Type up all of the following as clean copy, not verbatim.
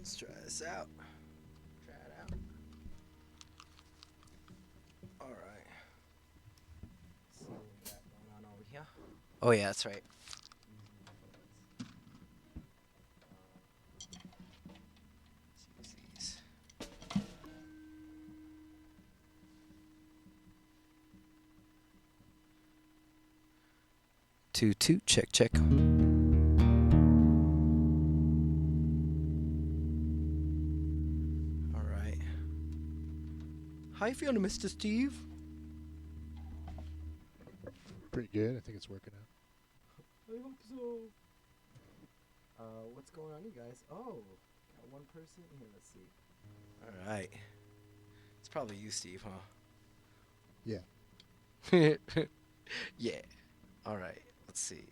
Let's try this out. Try it out. All right. Let's see what we got going on over here. Oh yeah, that's right. Let's use these. Two, check, check. All right. How you feeling, Mr. Steve? Pretty good. I think it's working out. I hope so. What's going on, you guys? Oh, got one person here. Let's see. All right. It's probably you, Steve, Yeah. huh? Yeah. All right. Let's see.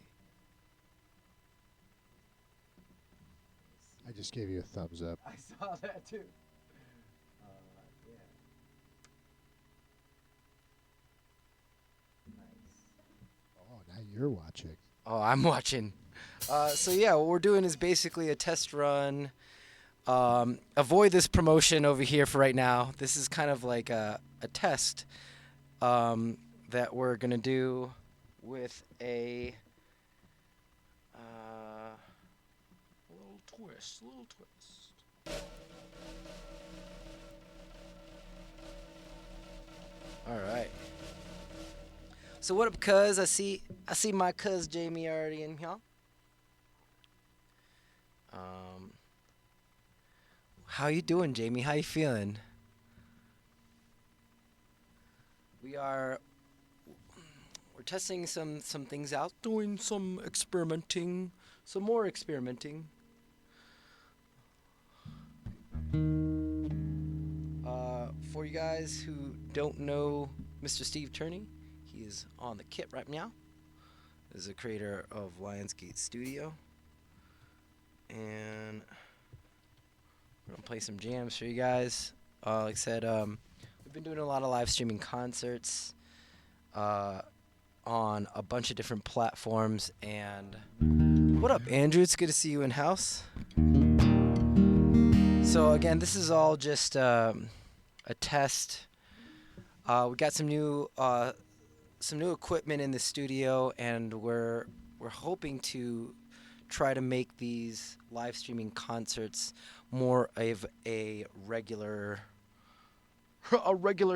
I just gave you a thumbs up. I saw that too. Yeah. Nice. Oh, now you're watching. Oh, I'm watching. So yeah, what we're doing is basically a test run. Avoid this promotion over here for right now. This is kind of like a test that we're gonna do with a little twist, little twist. All right. So what up, cuz? I see my cuz Jamie already in here. How you doing, Jamie? How you feeling? We are we're testing some things out, doing some experimenting, some more experimenting. For you guys who don't know Mr. Steve Turney, he is on the kit right now. Is the creator of Lionsgate Studio, and we're gonna play some jams for you guys. Like I said, we've been doing a lot of live streaming concerts on a bunch of different platforms. And what up, Andrew? It's good to see you in house. So again, this is all just a test. We got some new equipment in the studio, and we're hoping to try to make these live streaming concerts more of a regular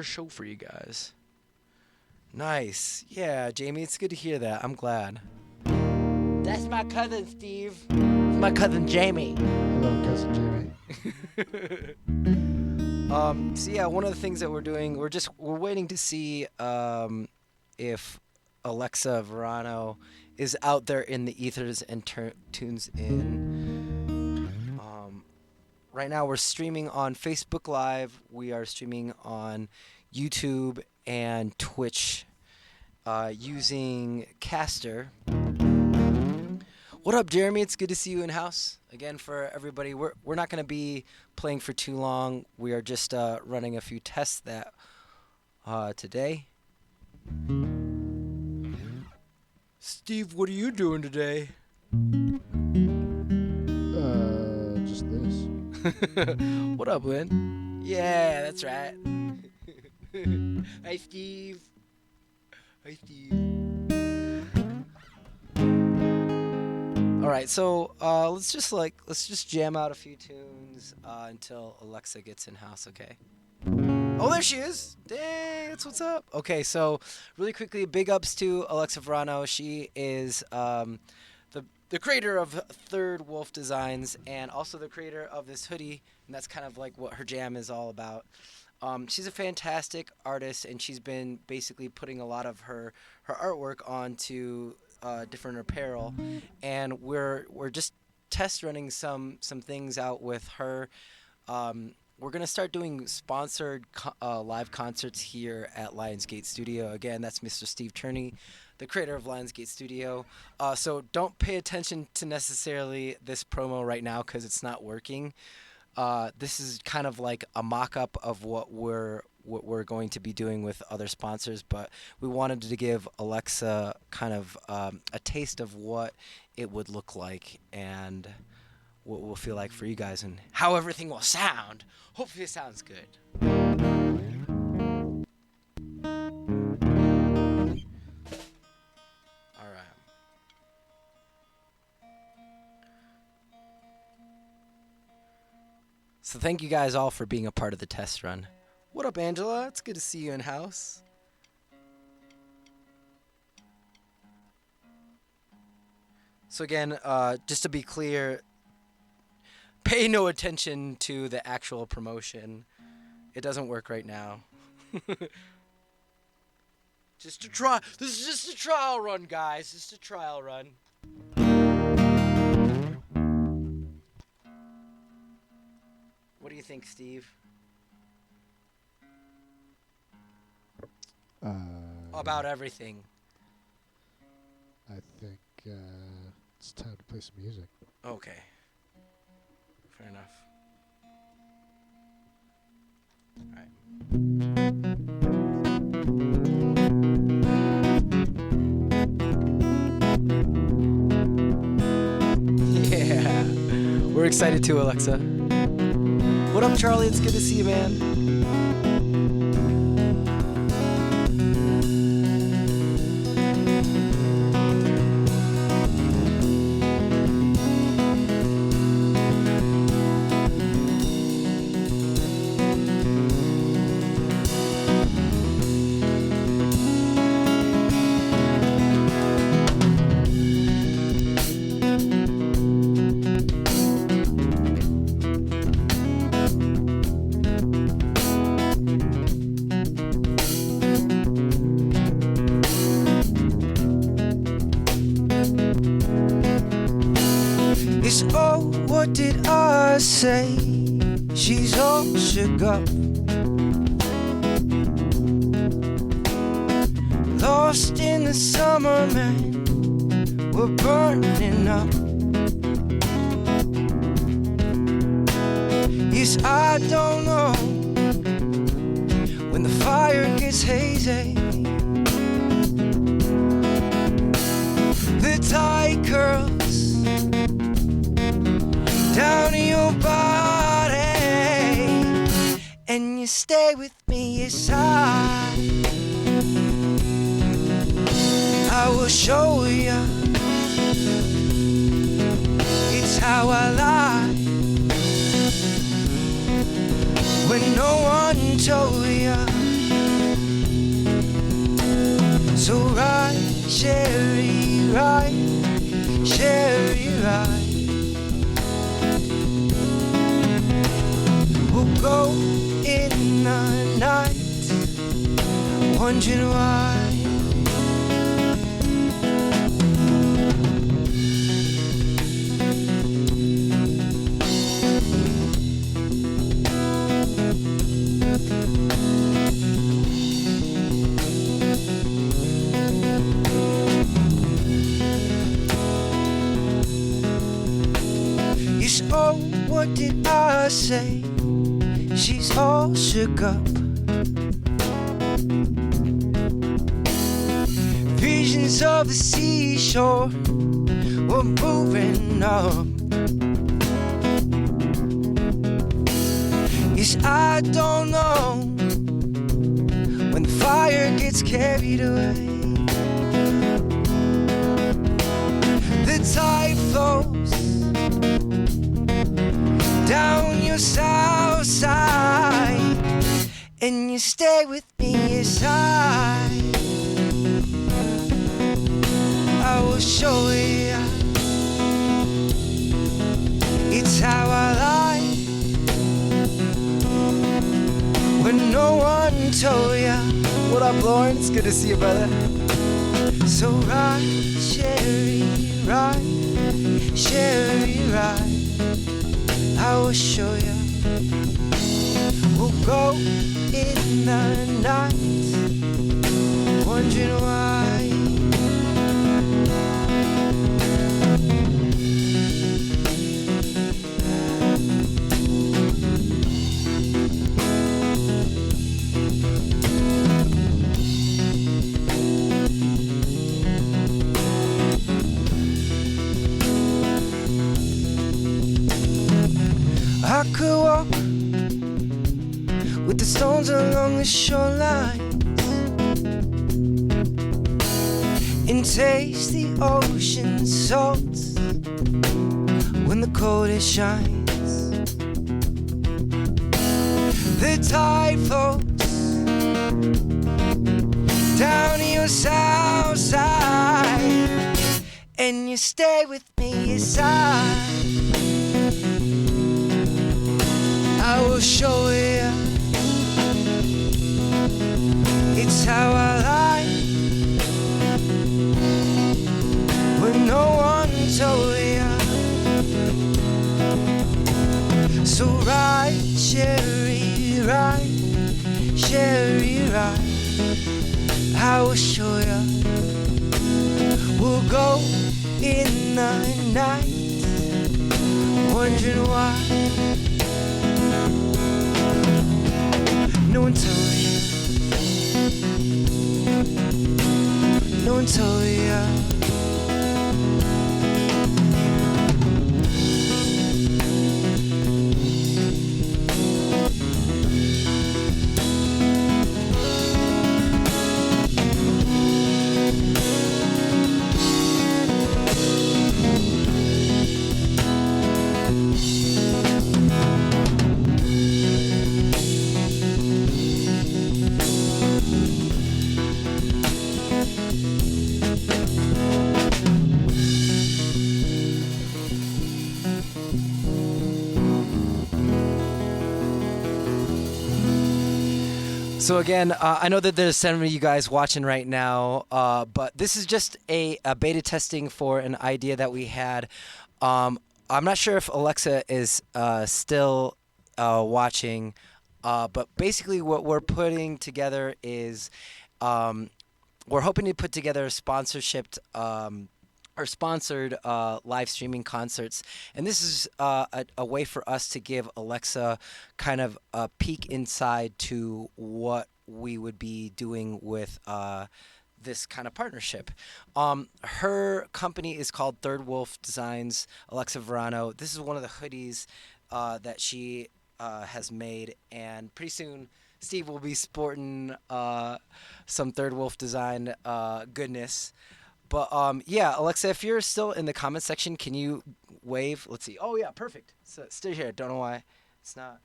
show for you guys. Nice. Yeah, Jamie, it's good to hear that. I'm glad. That's my cousin, Steve. It's my cousin, Jamie. Hello, cousin Jamie. So yeah, one of the things that we're doing, we're waiting to see if Alexa Verano is out there in the ethers and tunes in. Right now we're streaming on Facebook Live. We are streaming on YouTube and Twitch using Caster. What up, Jeremy? It's good to see you in house again. For everybody, we're not going to be playing for too long. We are just running a few tests that today. Steve, what are you doing today? Just this. What up, Lynn? Yeah, that's right. Hi, Steve. Hi, Steve. All right, so let's just jam out a few tunes until Alexa gets in house, okay? Oh, there she is. Dang, that's what's up. Okay, so really quickly, big ups to Alexa Verano. She is the creator of Third Wolf Designs and also the creator of this hoodie, and that's kind of like what her jam is all about. She's a fantastic artist, and she's been basically putting a lot of her artwork onto different apparel, and we're just test running some things out with her. We're gonna start doing sponsored live concerts here at Lionsgate Studio. Again, that's Mr. Steve Turney, the creator of Lionsgate Studio. So don't pay attention to necessarily this promo right now because it's not working. This is kind of like a mock-up of what we're going to be doing with other sponsors, but we wanted to give Alexa kind of a taste of what it would look like and what will feel like for you guys and how everything will sound. Hopefully it sounds good. All right. So thank you guys all for being a part of the test run. What up, Angela? It's good to see you in house. So again, just to be clear, pay no attention to the actual promotion. It doesn't work right now. Just a try. This is just a trial run, guys. Just a trial run. What do you think, Steve? About everything. I think it's time to play some music. Okay. Fair enough. Yeah. We're excited too, Alexa. What up, Charlie? It's good to see you, man. It's oh, what did I say? She's all shook up, lost in the summer, man. We're burning up. Yes, I don't know when the fire gets hazy. The tide curls down in your body, and you stay with me. Yes, I will show you. It's how I lie when no one told you. So ride, Sherry, ride, Sherry, ride. We'll go in the night, wondering why. Yes, oh, what did I say? She's all shook up. Visions of the seashore were moving up. Yes, I don't know when the fire gets carried away. The tide flows down your south side, and you stay with me. Yes, I will show you. It's how I lie when no one told ya. What up, Lauren? It's good to see you, brother. So ride, Sherry, ride, Sherry, ride. I will show you. We'll go in the night, wondering why. the stones along the shoreline, and taste the ocean's salts when the coldest shines. The tide floats down your south side, and you stay with me aside. I will show you, it's how I like, when no one told you. So ride, Sherry, ride, Sherry, ride. I will show you. We'll go in the night, wondering why no one told you. No one told you. So again, I know that there's some of you guys watching right now, but this is just a beta testing for an idea that we had. I'm not sure if Alexa is still watching, but basically what we're putting together is we're hoping to put together a sponsored live streaming concerts, and this is a way for us to give Alexa kind of a peek inside to what we would be doing with this kind of partnership. Her company is called Third Wolf Designs. Alexa Verano. This is one of the hoodies that she has made, and pretty soon Steve will be sporting some Third Wolf Design goodness. But yeah, Alexa, if you're still in the comment section, can you wave? Let's see. Oh yeah, perfect. So still here. Don't know why it's not.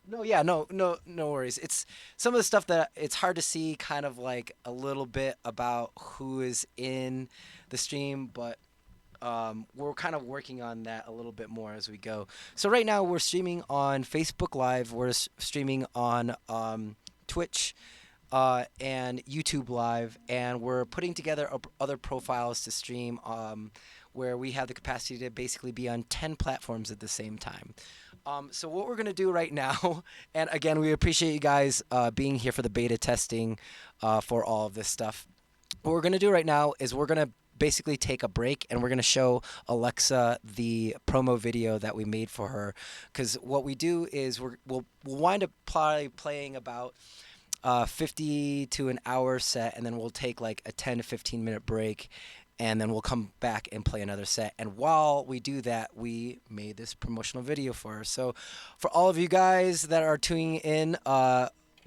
No, yeah, no worries. It's some of the stuff that it's hard to see, kind of like a little bit about who is in the stream, but we're kind of working on that a little bit more as we go. So right now we're streaming on Facebook Live. We're streaming on Twitch. And YouTube Live, and we're putting together other profiles to stream where we have the capacity to basically be on 10 platforms at the same time. So what we're going to do right now, and again, we appreciate you guys being here for the beta testing for all of this stuff. What we're going to do right now is we're going to basically take a break, and we're going to show Alexa the promo video that we made for her, because what we do is we'll wind up probably playing about 50 to an hour set, and then we'll take like a 10 to 15 minute break, and then we'll come back and play another set. And while we do that, we made this promotional video for her. So for all of you guys that are tuning in,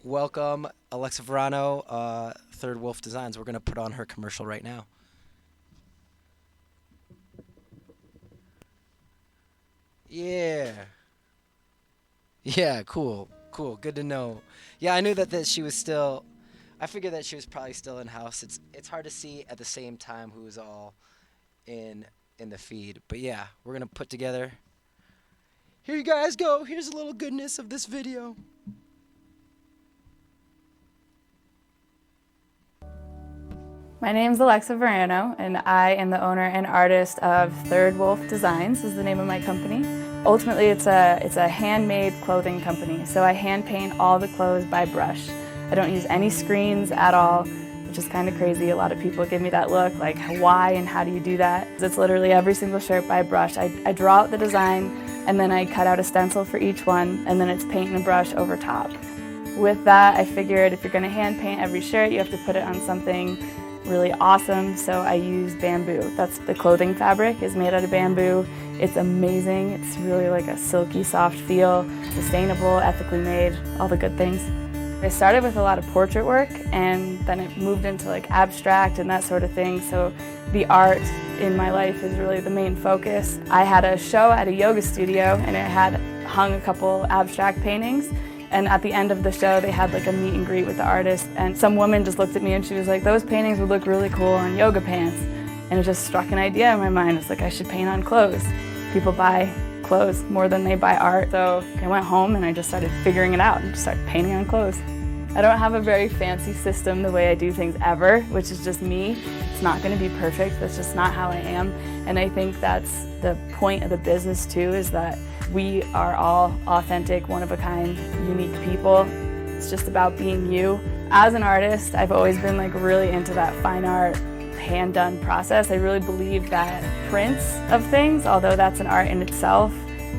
welcome Alexa Verano, Third Wolf Designs. We're going to put on her commercial right now. Yeah. Yeah, cool. Good to know. Yeah, I knew that she was still. I figured that she was probably still in house. It's hard to see at the same time who's all in the feed. But yeah, we're gonna put together. Here you guys go. Here's a little goodness of this video. My name's Alexa Verano, and I am the owner and artist of Third Wolf Designs, is the name of my company. Ultimately, it's a handmade clothing company, so I hand paint all the clothes by brush. I don't use any screens at all, which is kind of crazy. A lot of people give me that look, like why and how do you do that? It's literally every single shirt by brush. I draw out the design, and then I cut out a stencil for each one, and then it's paint and brush over top. With that, I figured if you're going to hand paint every shirt, you have to put it on something really awesome, so I use bamboo. That's the clothing fabric is made out of bamboo. It's amazing. It's really like a silky, soft feel, sustainable, ethically made, all the good things. I started with a lot of portrait work, and then it moved into like abstract and that sort of thing. So the art in my life is really the main focus. I had a show at a yoga studio, and it had hung a couple abstract paintings. And at the end of the show, they had like a meet and greet with the artist. And some woman just looked at me and she was like, "Those paintings would look really cool on yoga pants." And it just struck an idea in my mind. It's like, I should paint on clothes. People buy clothes more than they buy art. So I went home and I just started figuring it out and just started painting on clothes. I don't have a very fancy system the way I do things ever, which is just me. It's not going to be perfect. That's just not how I am. And I think that's the point of the business too, is that we are all authentic, one-of-a-kind, unique people. It's just about being you. As an artist, I've always been like really into that fine art, hand-done process. I really believe that prints of things, although that's an art in itself,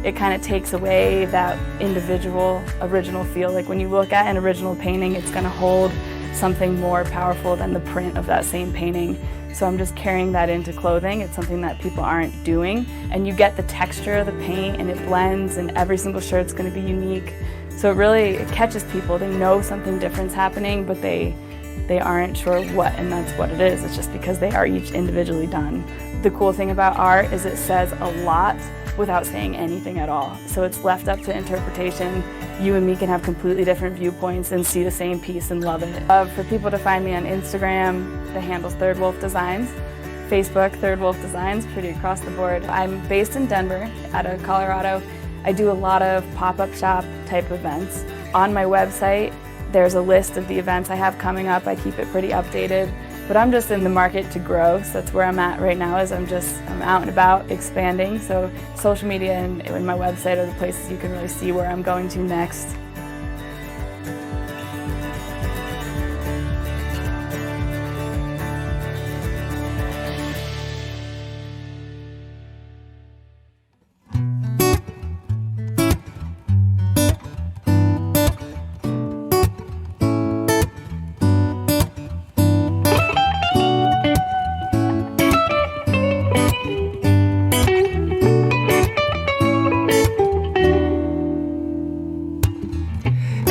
it kind of takes away that individual, original feel. Like when you look at an original painting, it's going to hold something more powerful than the print of that same painting. So I'm just carrying that into clothing. It's something that people aren't doing. And you get the texture of the paint and it blends, and every single shirt's going to be unique. So it catches people. They know something different's happening, but they aren't sure what, and that's what it is. It's just because they are each individually done. The cool thing about art is it says a lot without saying anything at all. So it's left up to interpretation. You and me can have completely different viewpoints and see the same piece and love it. For people to find me on Instagram, the handle's Third Wolf Designs. Facebook, Third Wolf Designs, pretty across the board. I'm based in Denver, out of Colorado. I do a lot of pop-up shop type events. On my website, there's a list of the events I have coming up. I keep it pretty updated, but I'm just in the market to grow. So that's where I'm at right now, is I'm out and about expanding. So social media and my website are the places you can really see where I'm going to next.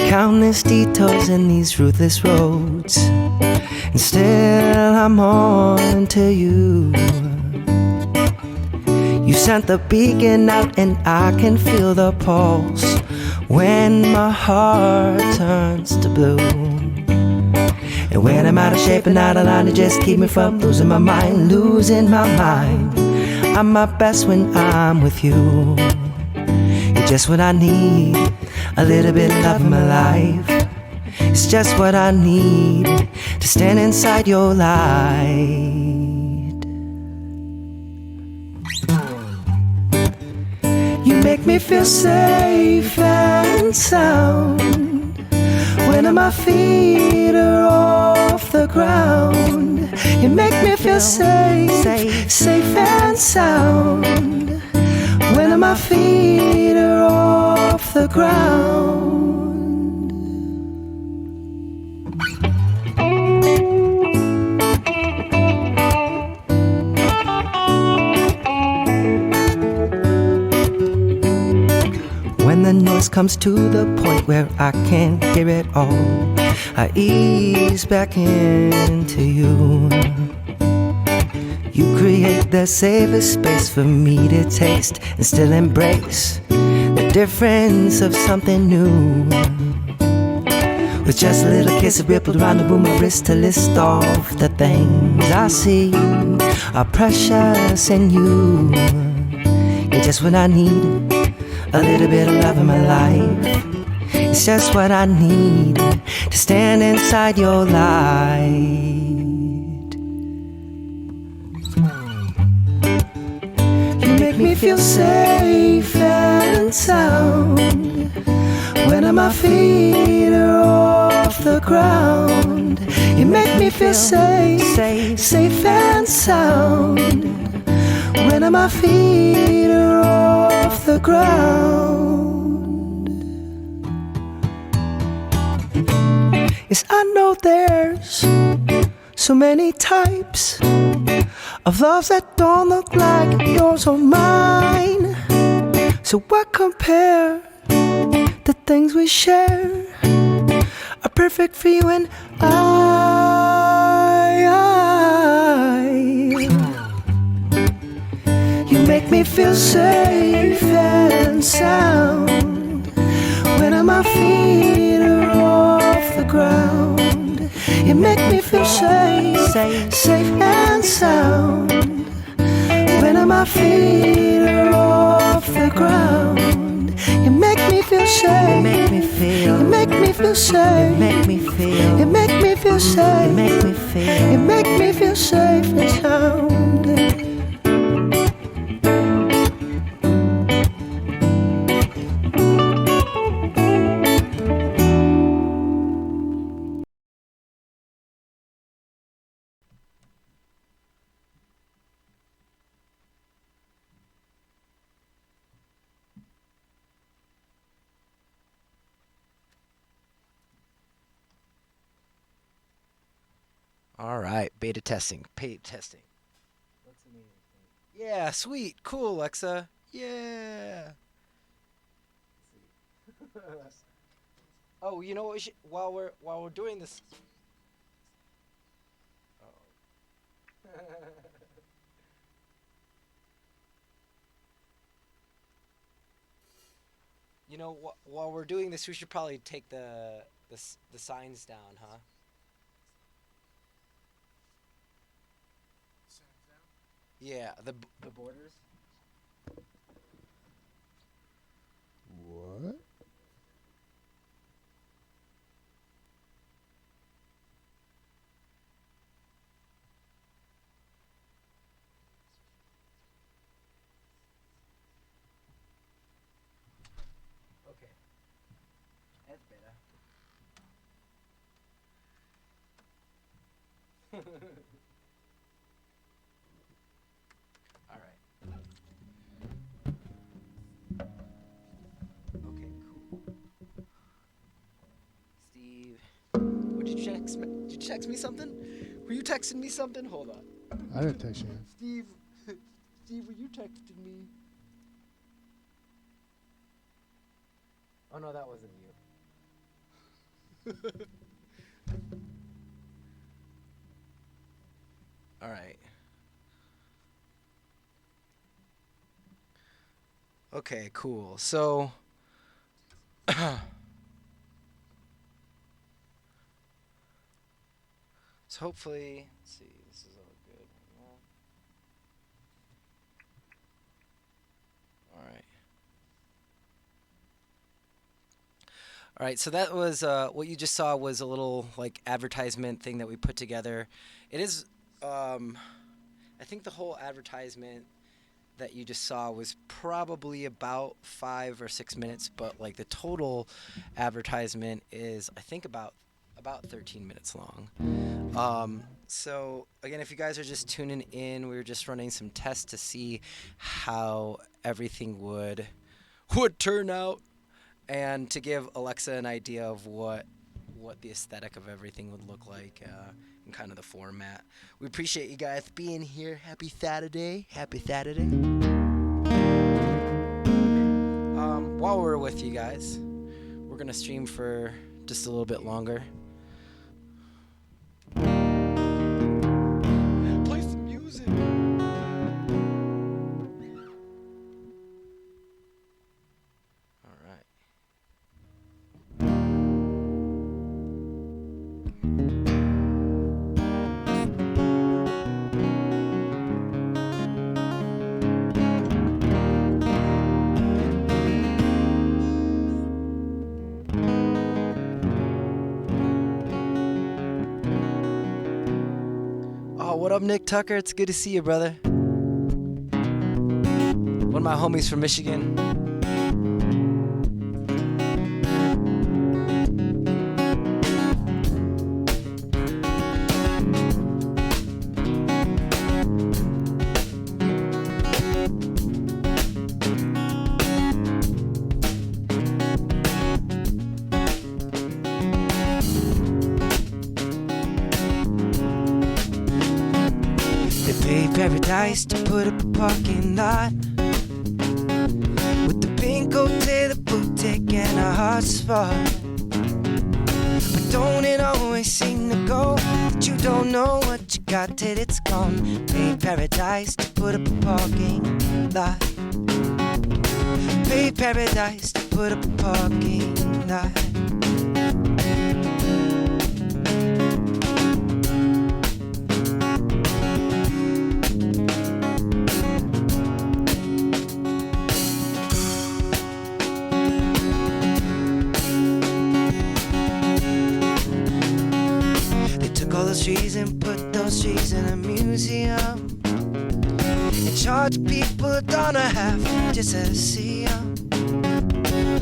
Countless detours in these ruthless roads, and still I'm on to you. You sent the beacon out and I can feel the pulse when my heart turns to blue. And when I'm out of shape and out of line, to just keep me from losing my mind, losing my mind. I'm my best when I'm with you. You're just what I need, a little bit of love in my life. It's just what I need to stand inside your light. You make me feel safe and sound when my feet are off the ground. You make me feel safe, safe and sound when my feet are off the ground. When the noise comes to the point where I can't hear it all, I ease back into you. You create the safest space for me to taste and still embrace the difference of something new. With just a little kiss that rippled around the room, my wrist to list off the things I see are precious in you. You're just what I need, a little bit of love in my life. It's just what I need to stand inside your light. You make me feel safe and sound when my feet are off the ground. You make me feel safe, safe and sound when my feet are off the ground. Yes, I know there's so many types of loves that don't look like yours or mine. So why compare the things we share? Our perfect for you and I. You make me feel safe and sound when my feet are off the ground. You make me feel safe and sound when my feet are off the ground. You make me feel safe. You make me feel. You make me feel safe. You make me feel. You make me feel safe. You make me feel. You make me feel safe and sound. All right, beta testing, paid testing. What's the name? Yeah, sweet, cool, Alexa. Yeah. Oh, you know what? We should, while we're doing this. Oh. You know, while we're doing this, we should probably take the signs down, huh? Yeah, the borders. What? Okay. That's better. All right. Okay, cool. Steve, what did you text me? Did you text me something? Were you texting me something? Hold on. I didn't text you. Steve, Steve, were you texting me? Oh no, that wasn't you. All right. Okay, cool. So so hopefully, let's see, this is all good right now. All right. All right, so that was what you just saw was a little like advertisement thing that we put together. It is I think the whole advertisement that you just saw was probably about 5 or 6 minutes, but like the total advertisement is I think about 13 minutes long. So again, if you guys are just tuning in, we were just running some tests to see how everything would turn out, and to give Alexa an idea of what the aesthetic of everything would look like, and kind of the format. We appreciate you guys being here. Happy Saturday. Happy Saturday. While we're with you guys, we're gonna stream for just a little bit longer. Play some music. All right. What up, Nick Tucker? It's good to see you, brother. One of my homies from Michigan. Paradise to put up a parking lot with the pink hotel, the boutique, and a hot spot. But don't always seem to go. But you don't know what you got till it's gone. Pay paradise to put up a parking lot. Pay paradise to put up a parking lot. All those trees and put those trees in a museum and charge people $1.50 just to see 'em.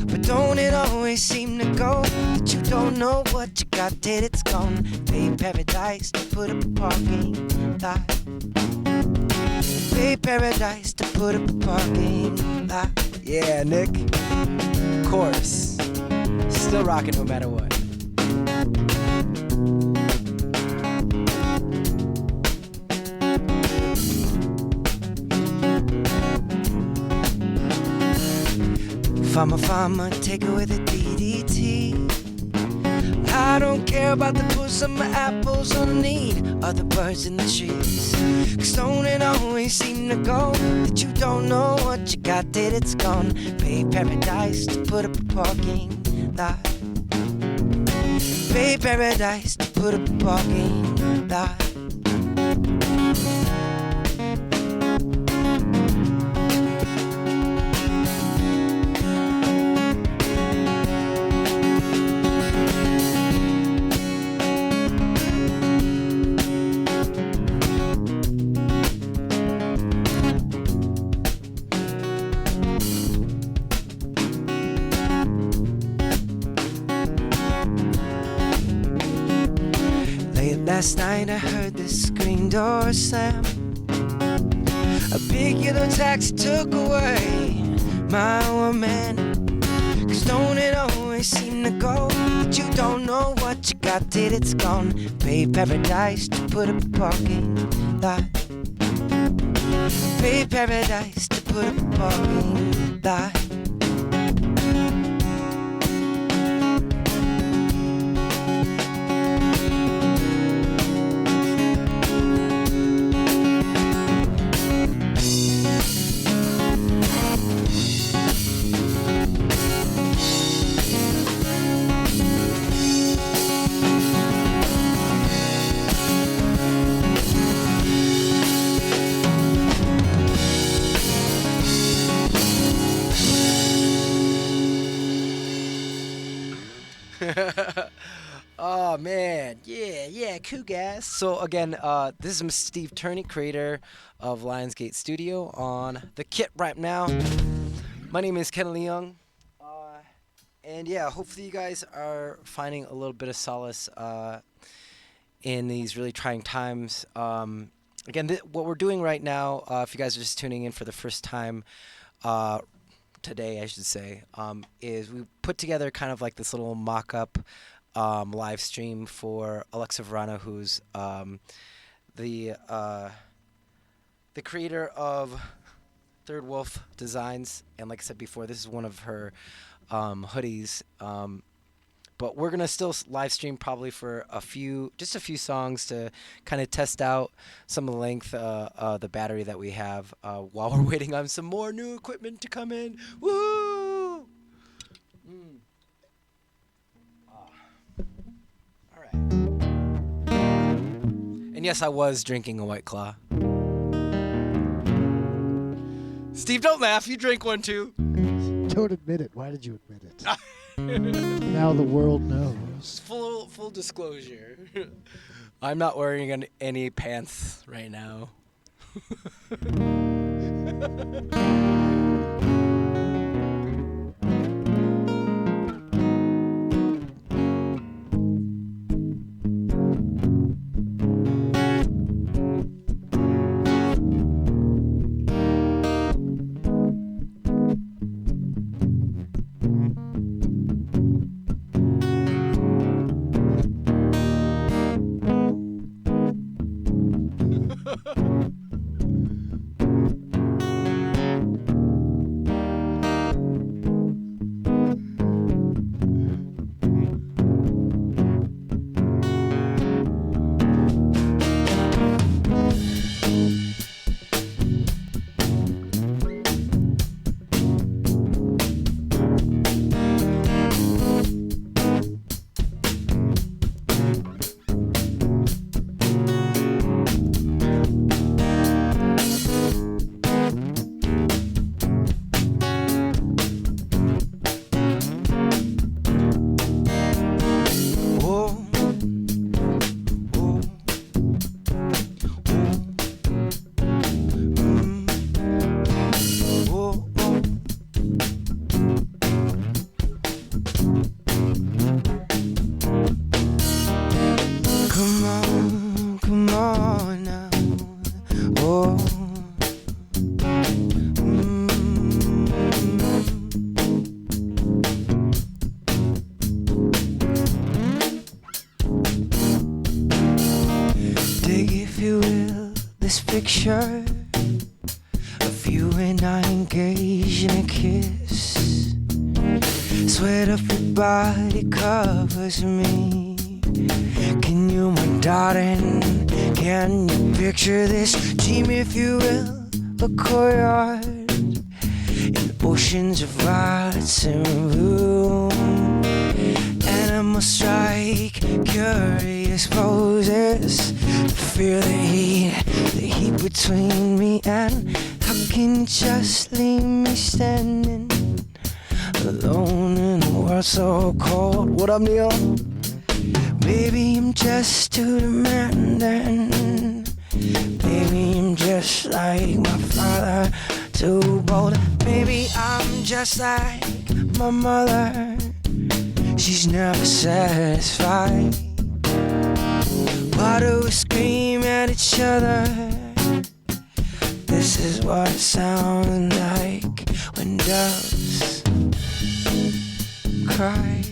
But don't it always seem to go that you don't know what you got till it's gone? Pay paradise to put up a parking lot. Pay paradise to put up a parking lot. Yeah, Nick. Of course. Still rocking no matter what. If I'm a farmer, take it with a DDT. I don't care about the puss of my apples or the need of the birds in the trees. Cause don't it always seem to go that you don't know what you got till it's gone? Pay paradise to put up a parking lot. Pay paradise to put up a parking lot. Last night I heard the screen door slam. A big yellow taxi took away my woman. Cause don't it always seem to go that you don't know what you got till it's gone? Pay paradise to put up a parking lot. Pay paradise to put up a parking lot. Oh man, yeah, cool guys. So again, this is Steve Turney, creator of Lionsgate Studio on the kit right now. My name is Ken Leung, and yeah, hopefully you guys are finding a little bit of solace in these really trying times. Again, what we're doing right now, if you guys are just tuning in for the first time, today I should say, is we put together kind of like this little mock-up live stream for Alexa Verano, who's the creator of Third Wolf Designs, and like I said before, this is one of her hoodies. But we're gonna still live stream probably for just a few songs to kind of test out some of the length, the battery that we have, while we're waiting on some more new equipment to come in. Woohoo! All right. And yes, I was drinking a White Claw. Steve, don't laugh. You drink one too. Don't admit it. Why did you admit it? Now the world knows. Full disclosure. I'm not wearing any pants right now. picture of you and I engaged in a kiss. Sweat of your body covers me. Can you, my darling, can you picture this dream, if you will, a courtyard in oceans of violets and blue? Animals strike curious poses, feel the heat between me and. How can you just leave me standing alone in a world so cold? What up, Neil? Maybe I'm just too demanding. Maybe I'm just like my father, too bold. Maybe I'm just like my mother. She's never satisfied. Why do we scream at each other? This is what it sounds like when doves cry.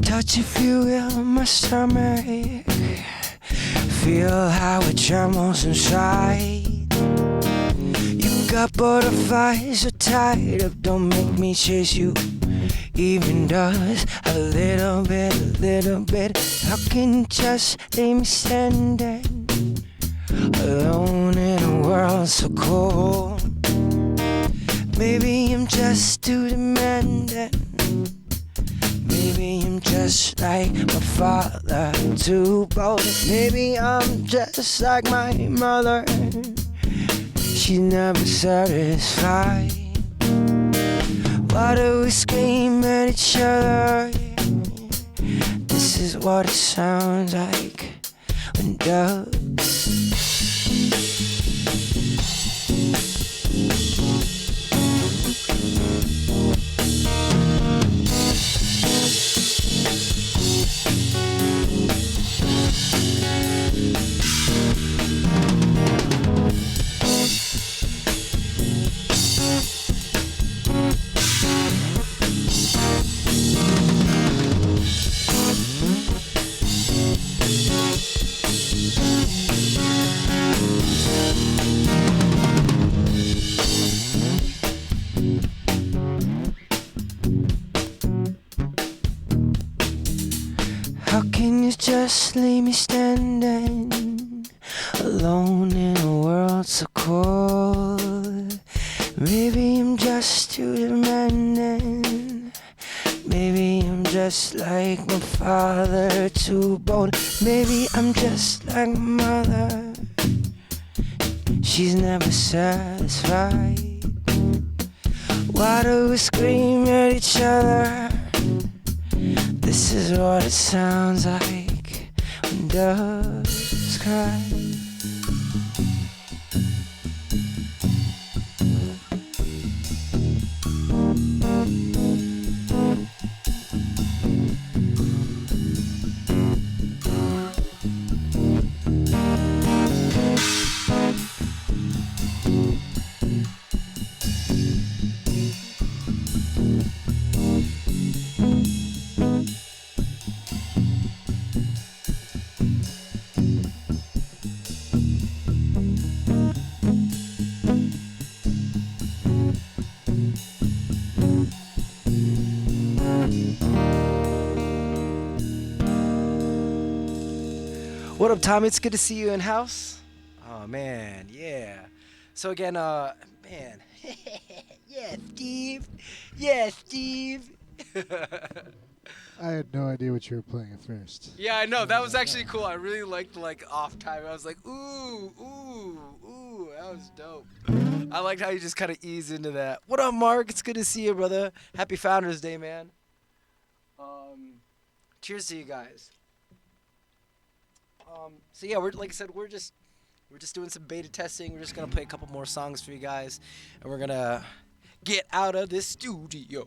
Touch, if you will, my stomach. Feel how it trembles inside. You got butterflies so tied up, don't make me chase you. Even does a little bit. How can you just leave me standing alone in a world so cold? Maybe I'm just too demanding. Maybe I'm just like my father, too bold. Maybe I'm just like my mother. She's never satisfied. Why do we scream at each other? This is what it sounds like when doves. How can you just leave me standing alone in a world so cold? Maybe I'm just too demanding. Maybe I'm just like my father, too bold. Maybe I'm just like my mother. She's never satisfied. Why do we scream at each other? This is what it sounds like when doves cry. What up, Tommy? It's good to see you in house. Oh man, yeah. So again, man, yeah, Steve, yeah, Steve. I had no idea what you were playing at first. Yeah, I know. That was actually cool. I really liked like off time. I was like, ooh, that was dope. I liked how you just kind of eased into that. What up, Mark? It's good to see you, brother. Happy Founders Day, man. Cheers to you guys. So yeah, we're like I said, we're just doing some beta testing. We're just gonna play a couple more songs for you guys, and we're gonna get out of this studio.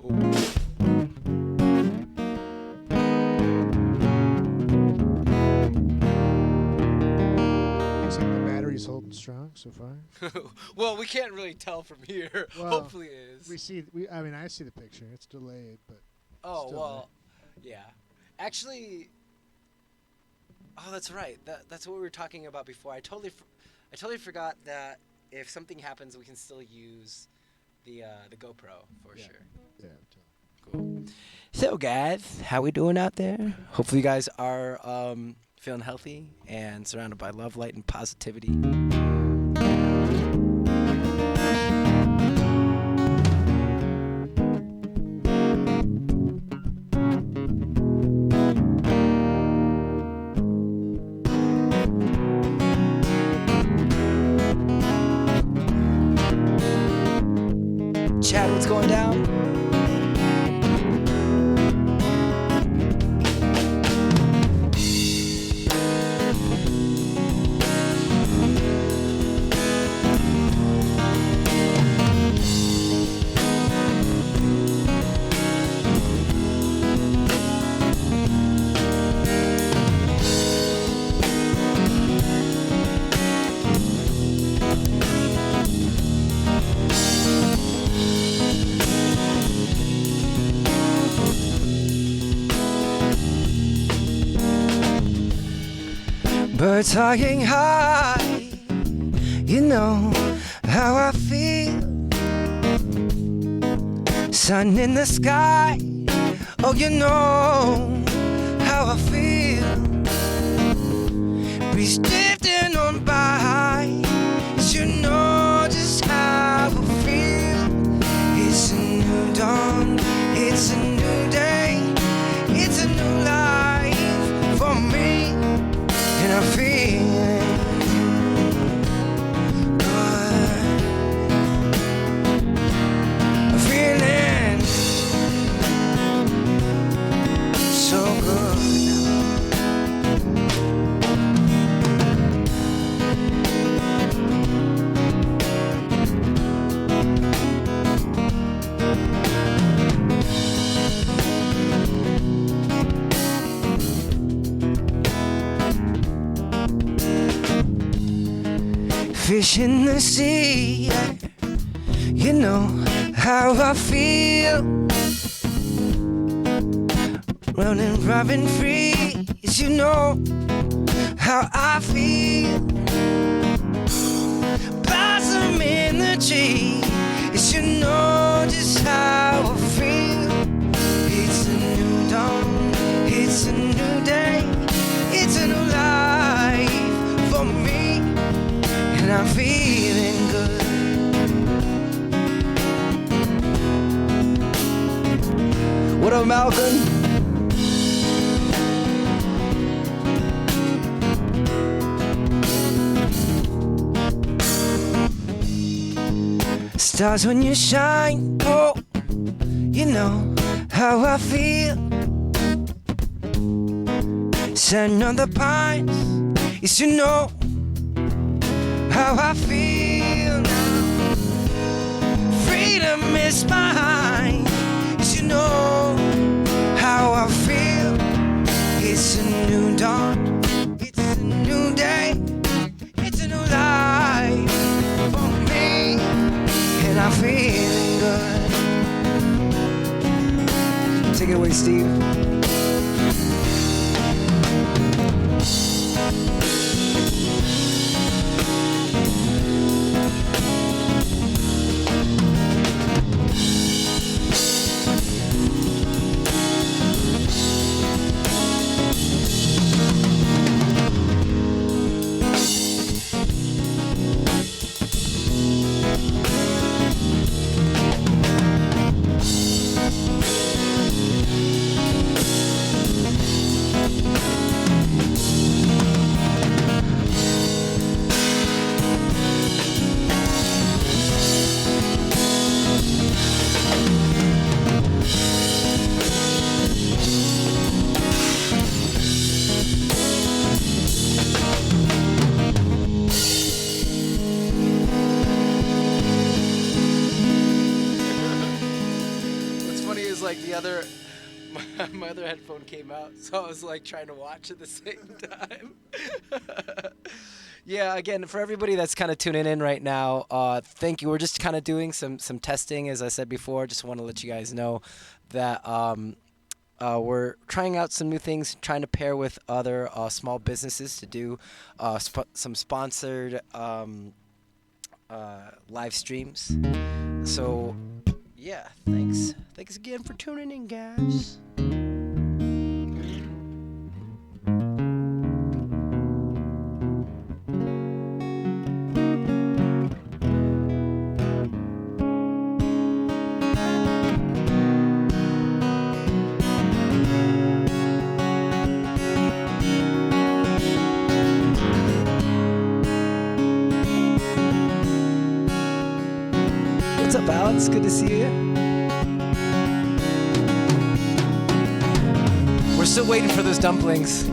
song so far? Well, we can't really tell from here. Well, Hopefully it is. We see. I mean, I see the picture. It's delayed, but Oh still well, yeah. Actually, oh that's right. That's what we were talking about before. I totally forgot that if something happens, we can still use the GoPro for Yeah. sure. yeah. Cool. So guys, how we doing out there? Hopefully you guys are feeling healthy and surrounded by love, light, and positivity. Chad, what's going down? Birds flying high, you know how I feel. Sun in the sky, oh you know how I feel. Breeze drifting on by, you know just how I feel. It's a new dawn, it's a new day, it's a new life for me. And I'm feeling good. I'm feeling so good fish in the sea, you know how I feel. Running, robin free, you know how I feel. Blossom in the tree, you know just how I feel. It's a new dawn, it's a new day, it's a new life for me. And I'm feeling good. What up, Malcolm? Stars when you shine, oh, you know how I feel. Sun on the pines, yes you know how I feel now. Freedom is mine, yes you know how I feel. It's a new dawn, it's a new day, it's a new life for me. And I'm feeling good. Take it away, Steve. my other headphone came out, so I was like trying to watch at the same time. Yeah, again, for everybody that's kind of tuning in right now, thank you. We're just kind of doing some testing, as I said before. Just want to let you guys know that we're trying out some new things, trying to pair with other small businesses to do some sponsored live streams. So, yeah, thanks. Thanks again for tuning in, guys. What's up, Alex? Good to see you. We're still waiting for those dumplings.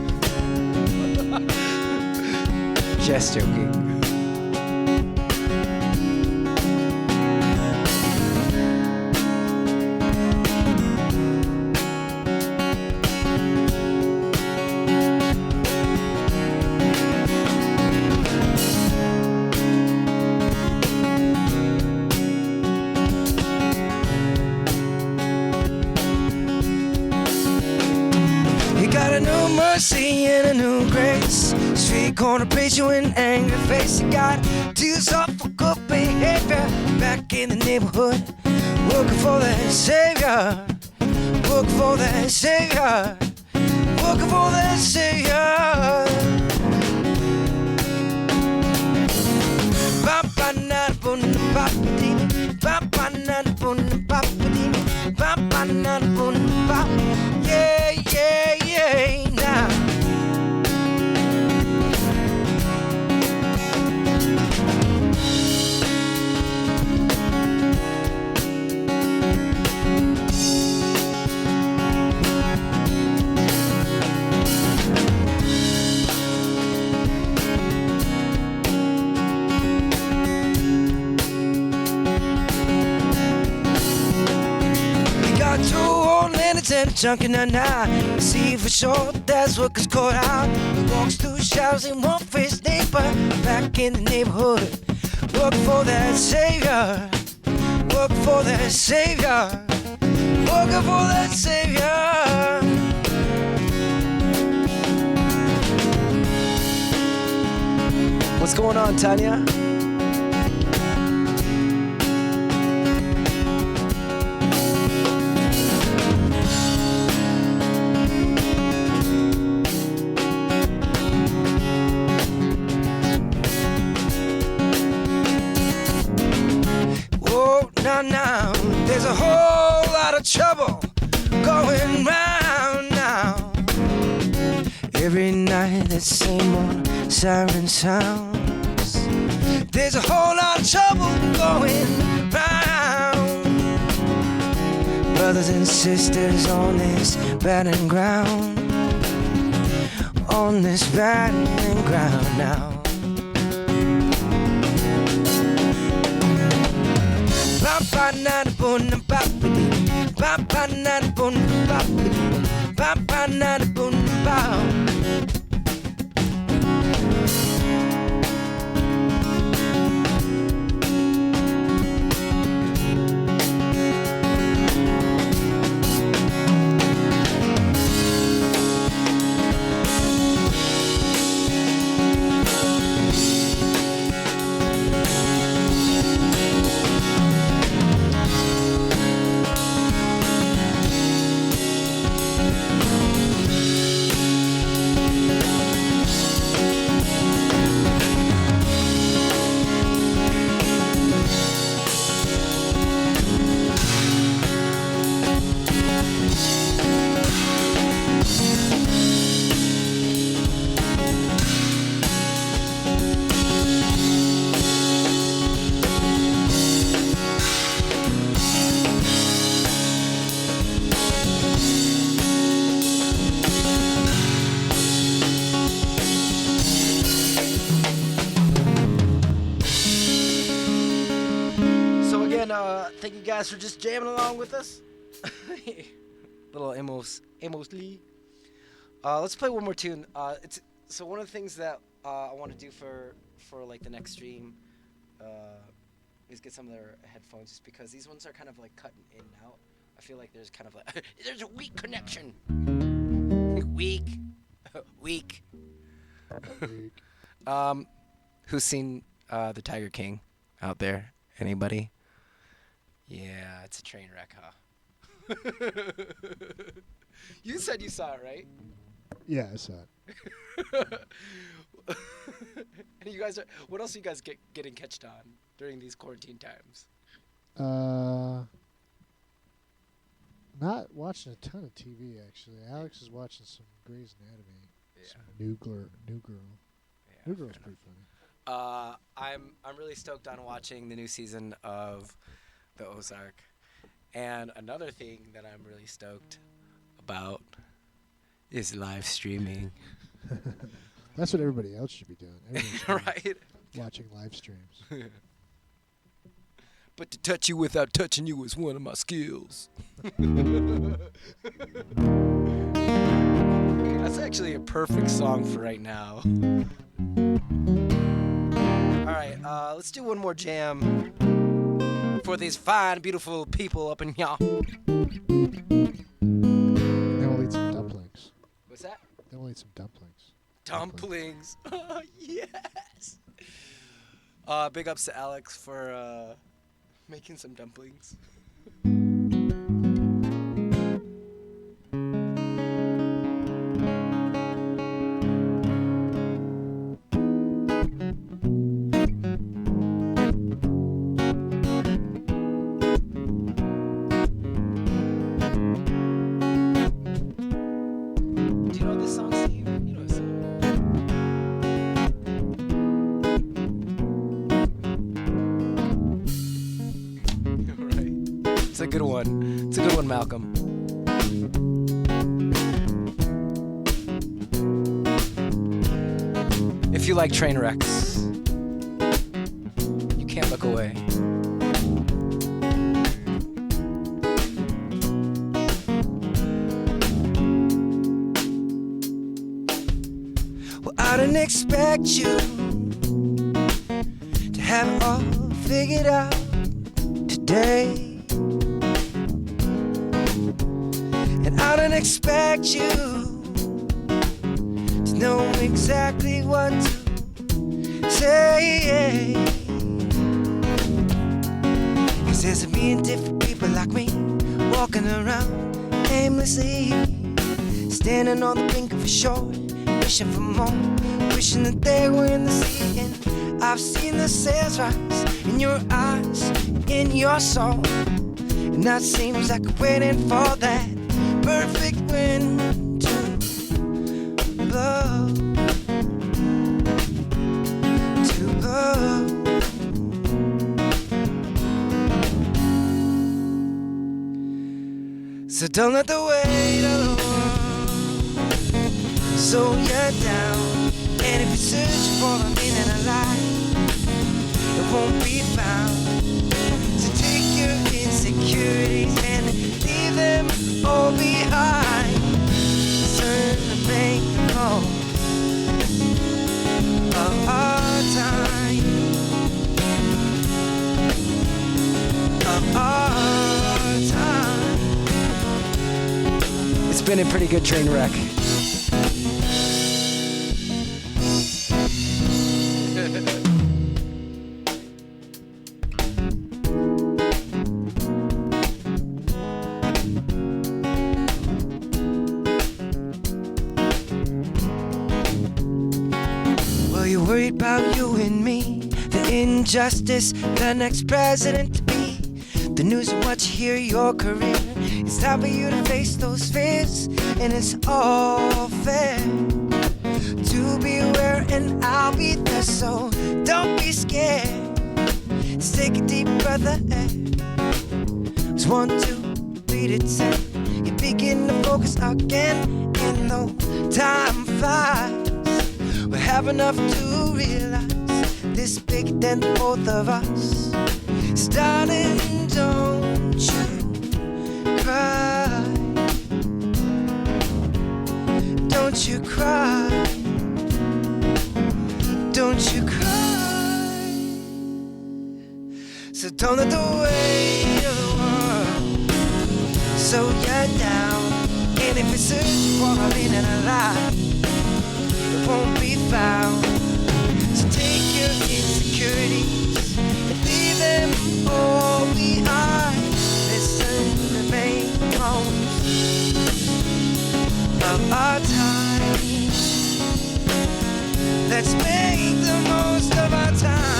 Just joking. Mercy and a new grace. Street corner place you in angry face. You got dues off for good behavior. Back in the neighborhood, looking for that savior. Looking for that savior. Looking for that savior. Ba na boom ba dee. Ba na boom ba dee. Ba na boom ba. Yeah, yeah, yeah. Now. And a junk in the night. See for sure that's what gets caught out. He walks through shadows and won't face neighbor. Back in the neighborhood, looking for that savior. Looking for that savior. Looking for that savior. What's going on, Tanya? Now, there's a whole lot of trouble going round now. Every night that same old siren sounds. There's a whole lot of trouble going round. Brothers and sisters on this battering ground. On this battering ground now. Ba na boom ba dee. Ba na boom ba dee. Ba na boom ba. Thank you guys for just jamming along with us. little Amos Lee. Let's play one more tune. It's so one of the things that I want to do for like the next stream is get some of their headphones, just because these ones are kind of like cutting in and out. I feel like there's kind of like there's a weak connection. Weak. Weak. Who's seen the Tiger King out there? Anybody? Yeah, it's a train wreck, huh? You said you saw it, right? Yeah, I saw it. And you guys are. What else are you guys getting catched on during these quarantine times? Not watching a ton of TV actually. Alex is watching some Grey's Anatomy. Yeah. Some New Girl. Yeah, New Girl's fair pretty funny. I'm really stoked on watching the new season of The Ozark, and another thing that I'm really stoked about is live streaming. That's what everybody else should be doing. Everybody should Right? be watching live streams. But to touch you without touching you is one of my skills. That's actually a perfect song for right now. Alright, let's do one more jam for these fine, beautiful people up in here. Then we'll eat some dumplings. What's that? Then we'll eat some dumplings. Dumplings. Yes. Big ups to Alex for making some dumplings. Do you know this song, Steve? You know this song. Right. It's a good one. It's a good one, Malcolm. If you like train wrecks, you can't look away. Well, I didn't expect you to have it all figured out today. And I didn't expect you to know exactly what to say. 'Cause there's a million different people like me walking around aimlessly, standing on the brink of a shore, wishing for more, wishing that they were in the sea. And I've seen the sails rise in your eyes, in your soul, and that seems like waiting for that perfect wind to blow, to blow. So don't let the weight of the world slow you down. And if you search for a meaning of life, it won't be found. So take your insecurities and leave them all behind. Turn to make the most of our time, of our time. It's been a pretty good train wreck. Well, you're worried about you and me, the injustice, the next president to be, the news of what you hear, your career. It's time for you to face those fears, and it's all fair to be aware, and I'll be there, so don't be scared. Just take a deep breath of air. Just 1, 2, 3 to 10. You begin to focus again, and though time flies, we have enough to realize this bigger than the both of us. Darling, don't you cry. Don't let the weight of the world slow you down. And if you're searching for a meaning in life, it won't be found. So take your insecurities and leave them all behind. Listen to make the most of our time. Let's make the most of our time.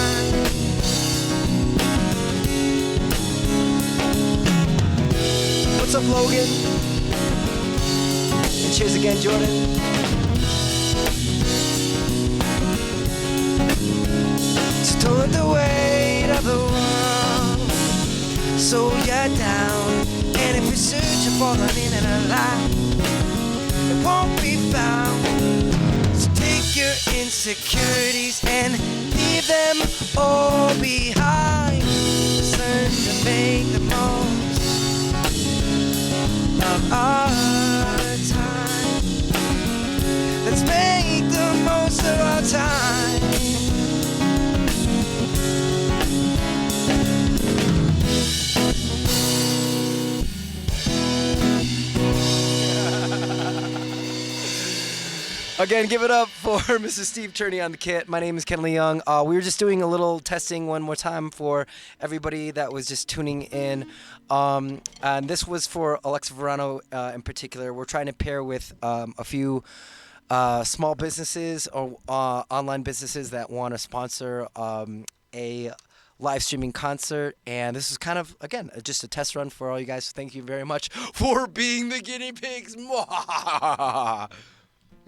What's up, Logan? And cheers again, Jordan. So don't let the weight of the world slow you down. And if you're searching for the meaning of life, it won't be found. So take your insecurities and leave them all behind. Learn to make the most of our time. Let's make the most of our time. Again, give it up for Mr. Steve Turney on the kit. My name is Ken Lee Young. We were just doing a little testing one more time for everybody that was just tuning in. And this was for Alexa Verano in particular. We're trying to pair with a few small businesses or online businesses that want to sponsor a live streaming concert. And this is kind of, again, just a test run for all you guys. So thank you very much for being the guinea pigs.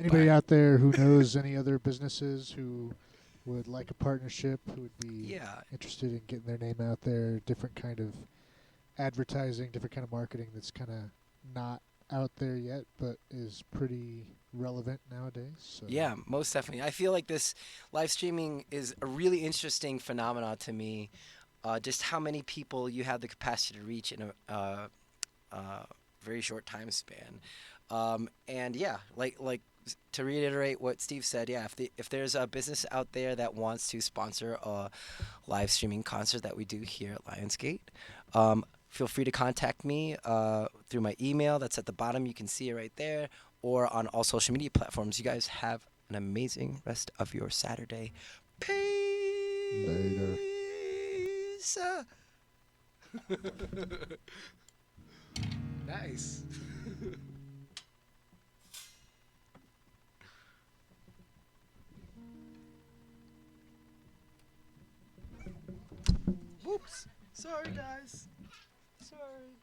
Anybody out there who knows any other businesses who would like a partnership, who would be interested in getting their name out there, different kind of advertising, different kind of marketing that's kind of not out there yet, but is pretty relevant nowadays. So. Yeah, most definitely. I feel like this live streaming is a really interesting phenomenon to me. Just how many people you have the capacity to reach in a very short time span. And yeah, like to reiterate what Steve said, yeah, if there's a business out there that wants to sponsor a live streaming concert that we do here at Lionsgate, feel free to contact me through my email. That's at the bottom. You can see it right there, or on all social media platforms. You guys have an amazing rest of your Saturday. Peace. Later. Nice. Whoops. Sorry, guys. Sorry.